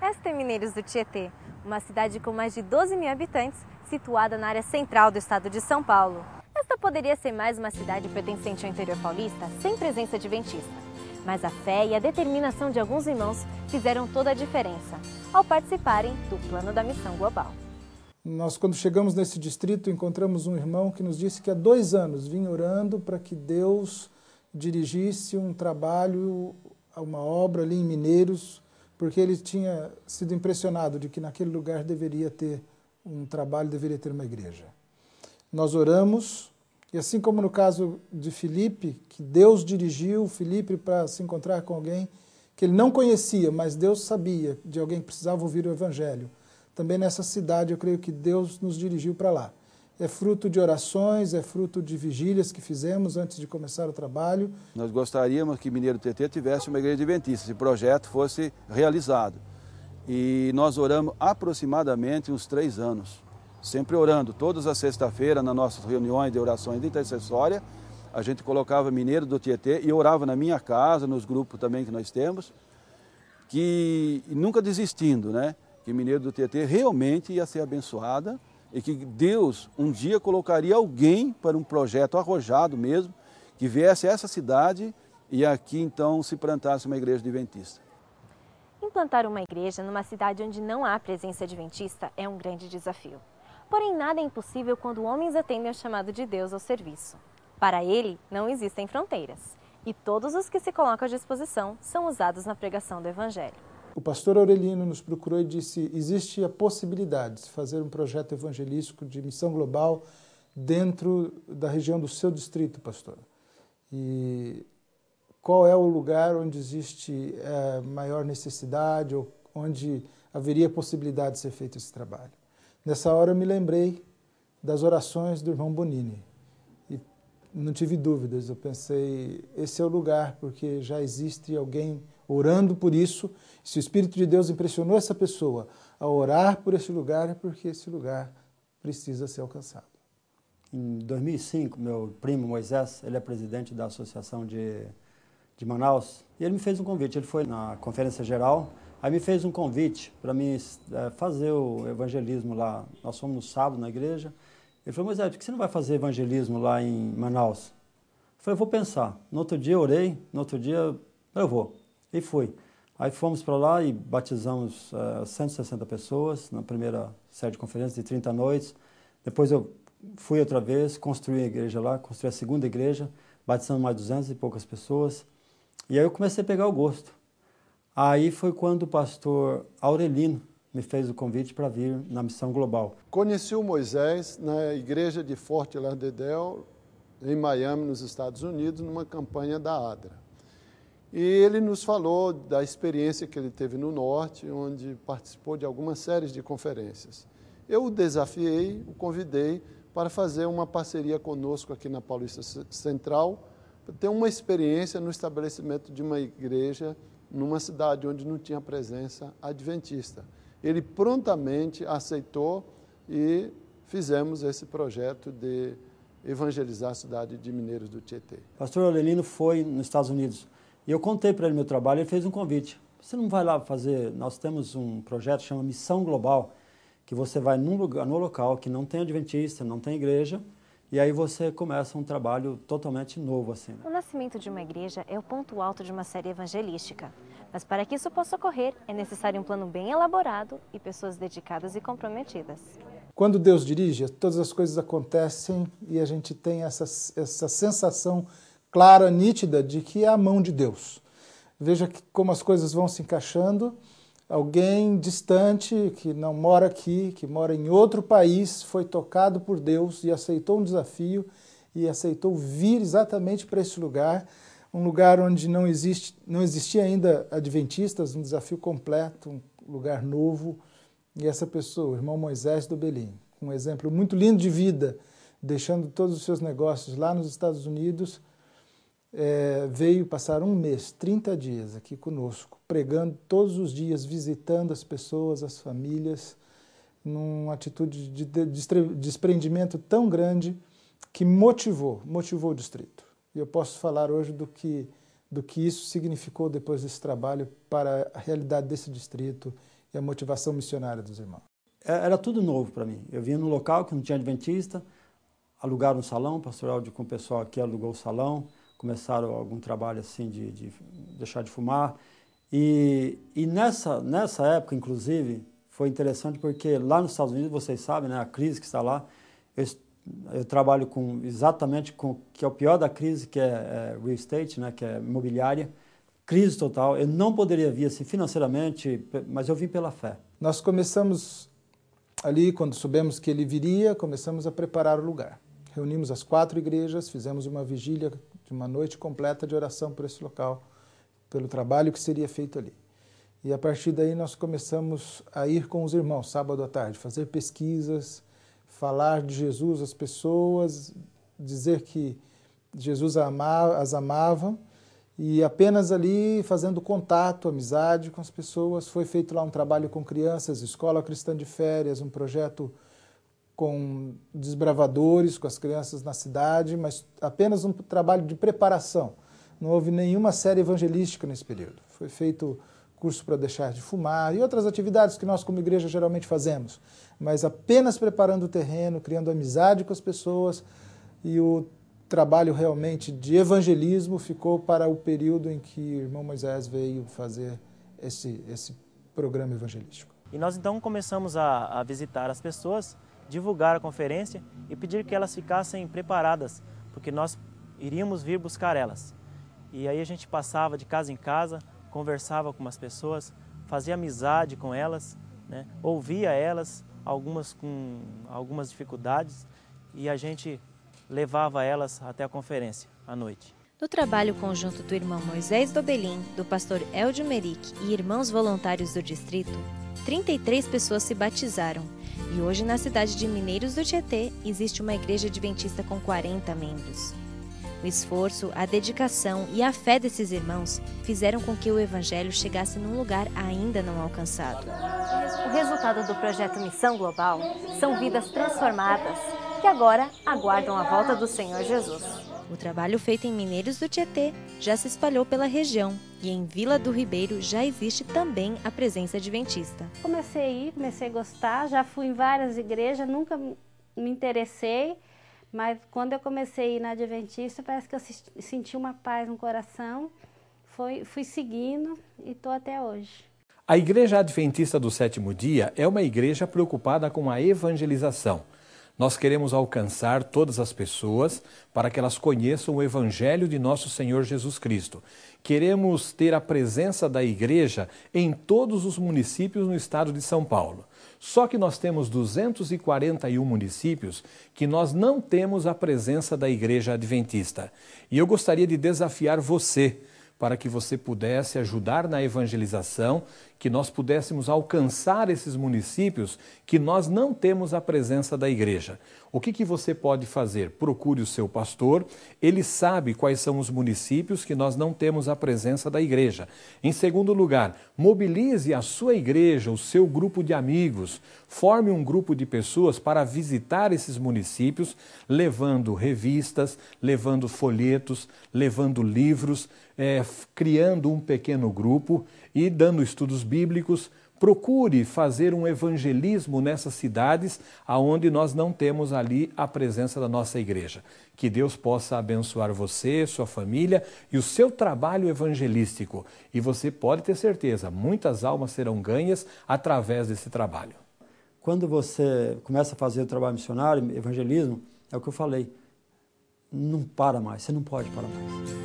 Esta é Mineiros do Tietê, uma cidade com mais de 12 mil habitantes, situada na área central do estado de São Paulo. Esta poderia ser mais uma cidade pertencente ao interior paulista, sem presença adventista. Mas a fé e a determinação de alguns irmãos fizeram toda a diferença, ao participarem do plano da missão global. Nós, quando chegamos nesse distrito, encontramos um irmão que nos disse que há 2 anos vinha orando para que Deus dirigisse um trabalho, uma obra ali em Mineiros, porque ele tinha sido impressionado de que naquele lugar deveria ter um trabalho, deveria ter uma igreja. Nós oramos, e assim como no caso de Filipe, que Deus dirigiu Filipe para se encontrar com alguém que ele não conhecia, mas Deus sabia de alguém que precisava ouvir o Evangelho. Também nessa cidade eu creio que Deus nos dirigiu para lá. É fruto de orações, é fruto de vigílias que fizemos antes de começar o trabalho. Nós gostaríamos que Mineiro do Tietê tivesse uma igreja adventista, esse projeto fosse realizado. E nós oramos aproximadamente uns 3 anos, sempre orando. Todas as sextas-feiras, nas nossas reuniões de orações intercessória, a gente colocava Mineiro do Tietê e orava na minha casa, nos grupos também que nós temos, que nunca desistindo, né? Que Mineiro do Tietê realmente ia ser abençoada, e que Deus um dia colocaria alguém para um projeto arrojado mesmo, que viesse a essa cidade e aqui então se plantasse uma igreja adventista. Implantar uma igreja numa cidade onde não há presença adventista é um grande desafio. Porém, nada é impossível quando homens atendem ao chamado de Deus ao serviço. Para ele, não existem fronteiras, e todos os que se colocam à disposição são usados na pregação do Evangelho. O pastor Aurelino nos procurou e disse: existe a possibilidade de fazer um projeto evangelístico de missão global dentro da região do seu distrito, pastor. E qual é o lugar onde existe maior necessidade ou onde haveria possibilidade de ser feito esse trabalho? Nessa hora eu me lembrei das orações do irmão Bonini e não tive dúvidas. Eu pensei, esse é o lugar, porque já existe alguém orando por isso. Se o Espírito de Deus impressionou essa pessoa a orar por esse lugar, é porque esse lugar precisa ser alcançado. Em 2005, meu primo Moisés, ele é presidente da Associação de Manaus, e ele me fez um convite. Ele foi na Conferência Geral, aí me fez um convite para mim fazer o evangelismo lá. Nós fomos no sábado na igreja. Ele falou: Moisés, por que você não vai fazer evangelismo lá em Manaus? Eu falei: eu vou pensar. No outro dia eu orei, no outro dia eu vou. E fui. Aí fomos para lá e batizamos 160 pessoas na primeira série de conferência de 30 noites. Depois eu fui outra vez, construí a igreja lá, construí a segunda igreja, batizando mais 200 e poucas pessoas. E aí eu comecei a pegar o gosto. Aí foi quando o pastor Aurelino me fez o convite para vir na Missão Global. Conheci o Moisés na igreja de Fort Lauderdale, em Miami, nos Estados Unidos, numa campanha da ADRA. E ele nos falou da experiência que ele teve no Norte, onde participou de algumas séries de conferências. Eu o desafiei, o convidei para fazer uma parceria conosco aqui na Paulista Central, para ter uma experiência no estabelecimento de uma igreja numa cidade onde não tinha presença adventista. Ele prontamente aceitou e fizemos esse projeto de evangelizar a cidade de Mineiros do Tietê. O pastor Aurelino foi nos Estados Unidos. E eu contei para ele meu trabalho, ele fez um convite. Você não vai lá fazer... Nós temos um projeto que chama Missão Global, que você vai no local que não tem adventista, não tem igreja, e aí você começa um trabalho totalmente novo, assim. O nascimento de uma igreja é o ponto alto de uma série evangelística. Mas para que isso possa ocorrer, é necessário um plano bem elaborado e pessoas dedicadas e comprometidas. Quando Deus dirige, todas as coisas acontecem e a gente tem essa sensação clara, nítida, de que é a mão de Deus. Veja como as coisas vão se encaixando. Alguém distante, que não mora aqui, que mora em outro país, foi tocado por Deus e aceitou um desafio e aceitou vir exatamente para esse lugar, um lugar onde não existia ainda adventistas, um desafio completo, um lugar novo. E essa pessoa, o irmão Moisés do Belim, um exemplo muito lindo de vida, deixando todos os seus negócios lá nos Estados Unidos, veio passar 1 mês, 30 dias aqui conosco, pregando todos os dias, visitando as pessoas, as famílias, numa atitude de desprendimento tão grande que motivou o distrito. E eu posso falar hoje do que do que isso significou depois desse trabalho para a realidade desse distrito e a motivação missionária dos irmãos. Era tudo novo para mim. Eu vinha num local que não tinha adventista, alugaram um salão, o pastor Eldio com o pessoal aqui alugou o salão, começaram algum trabalho assim de deixar de fumar. E nessa época, inclusive, foi interessante porque lá nos Estados Unidos, vocês sabem, né, a crise que está lá, eu trabalho exatamente com que é o pior da crise, que é real estate, né, que é imobiliária, crise total. Eu não poderia vir assim financeiramente, mas eu vim pela fé. Nós começamos ali, quando soubemos que ele viria, começamos a preparar o lugar. Reunimos as 4 igrejas, fizemos uma vigília de uma noite completa de oração por esse local, pelo trabalho que seria feito ali. E a partir daí nós começamos a ir com os irmãos, sábado à tarde, fazer pesquisas, falar de Jesus às pessoas, dizer que Jesus as amava, e apenas ali fazendo contato, amizade com as pessoas. Foi feito lá um trabalho com crianças, Escola Cristã de Férias, um projeto com desbravadores, com as crianças na cidade, mas apenas um trabalho de preparação. Não houve nenhuma série evangelística nesse período. Foi feito curso para deixar de fumar e outras atividades que nós como igreja geralmente fazemos, mas apenas preparando o terreno, criando amizade com as pessoas, e o trabalho realmente de evangelismo ficou para o período em que o irmão Moisés veio fazer esse programa evangelístico. E nós então começamos a visitar as pessoas, divulgar a conferência e pedir que elas ficassem preparadas, porque nós iríamos vir buscar elas. E aí a gente passava de casa em casa, conversava com as pessoas, fazia amizade com elas, né? Ouvia elas, algumas com algumas dificuldades, e a gente levava elas até a conferência à noite. No trabalho conjunto do irmão Moisés Dobelim, do pastor Eldio Merick e irmãos voluntários do distrito, 33 pessoas se batizaram. E hoje na cidade de Mineiros do Tietê existe uma igreja adventista com 40 membros. O esforço, a dedicação e a fé desses irmãos fizeram com que o evangelho chegasse num lugar ainda não alcançado. O resultado do projeto Missão Global são vidas transformadas que agora aguardam a volta do Senhor Jesus. O trabalho feito em Mineiros do Tietê já se espalhou pela região e em Vila do Ribeiro já existe também a presença adventista. Comecei a gostar, já fui em várias igrejas, nunca me interessei, mas quando eu comecei a ir na Adventista, parece que eu senti uma paz no coração, fui seguindo e estou até hoje. A Igreja Adventista do Sétimo Dia é uma igreja preocupada com a evangelização. Nós queremos alcançar todas as pessoas para que elas conheçam o Evangelho de nosso Senhor Jesus Cristo. Queremos ter a presença da igreja em todos os municípios no estado de São Paulo. Só que nós temos 241 municípios que nós não temos a presença da Igreja Adventista. E eu gostaria de desafiar você para que você pudesse ajudar na evangelização, que nós pudéssemos alcançar esses municípios que nós não temos a presença da igreja. O que você pode fazer? Procure o seu pastor, ele sabe quais são os municípios que nós não temos a presença da igreja. Em segundo lugar, mobilize a sua igreja, o seu grupo de amigos, forme um grupo de pessoas para visitar esses municípios, levando revistas, levando folhetos, levando livros, criando um pequeno grupo e dando estudos bíblicos. Procure fazer um evangelismo nessas cidades aonde nós não temos ali a presença da nossa igreja. Que Deus possa abençoar você, sua família e o seu trabalho evangelístico. E você pode ter certeza, muitas almas serão ganhas através desse trabalho. Quando você começa a fazer o trabalho missionário, evangelismo, é o que eu falei, não para mais, você não pode parar mais.